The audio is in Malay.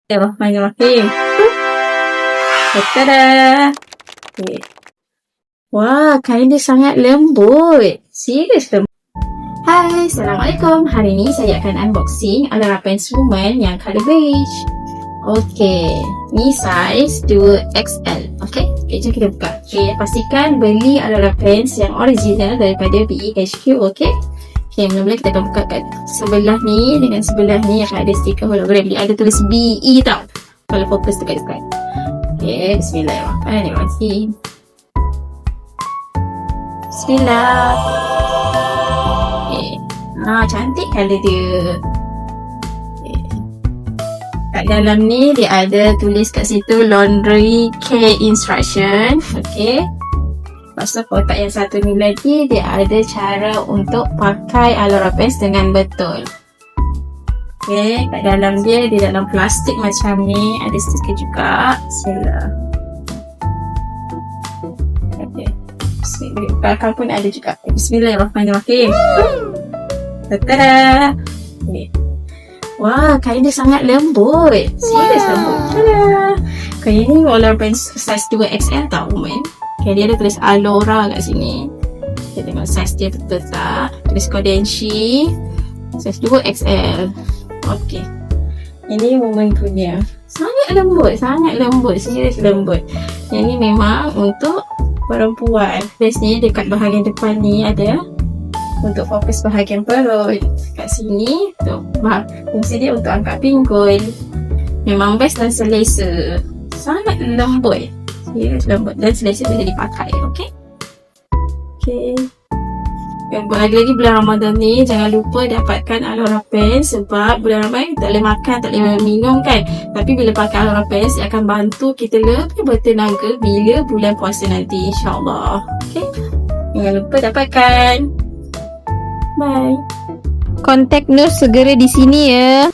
Bismillahirrahmanirrahim. Tada! Okay. Wah, kain dia sangat lembut. Serius lembut. Hai, Assalamualaikum. Hari ni saya akan unboxing Alara Pants Woman yang colour beige. Okay, ni size 2XL. Okay, jom kita buka. Okay, pastikan beli Alara Pants yang original daripada BEHQ. Okay. Okay, mula-mula kita akan buka kat sebelah ni dengan sebelah ni akan ada stiker hologram. Dia ada tulis BE tau. Kalau fokus dekat-dekat. Okay, bismillahirrahmanirrahim. Bismillah. Okay. Cantik colour dia. Okay. Kat dalam ni dia ada tulis kat situ laundry care instruction. Okay. Lepas tu kotak yang satu ni lagi dia ada cara untuk pakai Alara Pants dengan betul. Okay, kat dalam dia di dalam plastik macam ni ada stiker juga. Sila. Okay. Belakang pun ada juga. Bismillahirrahmanirrahim. Tada! Okay. Wah, kain dia sangat lembut. Serius lembut. Tada! Kain ni Alara Pants size 2XL tau, woman. Okay, dia ada tulis Alora kat sini. Kita tengok size dia betul tak. Tulis Kodenshi size 2XL. Okay, ini woman punya. Sangat lembut, serius lembut. Yang ni memang untuk perempuan. Biasanya dekat bahagian depan ni ada untuk fokus bahagian perut. Kat sini fungsi dia untuk angkat pinggul. Memang best dan selesa. Sangat lembut. Serius lembut dan selesa boleh dipakai. Okay. Okay. Lagi-lagi bulan Ramadan ni jangan lupa dapatkan Alara Pants. Sebab bulan Ramadan tak boleh makan, tak boleh minum kan. Tapi bila pakai Alara Pants dia akan bantu kita lebih bertenaga bila bulan puasa nanti, insyaAllah. Okay. Jangan lupa dapatkan. Bye. Kontak Nur segera di sini ya.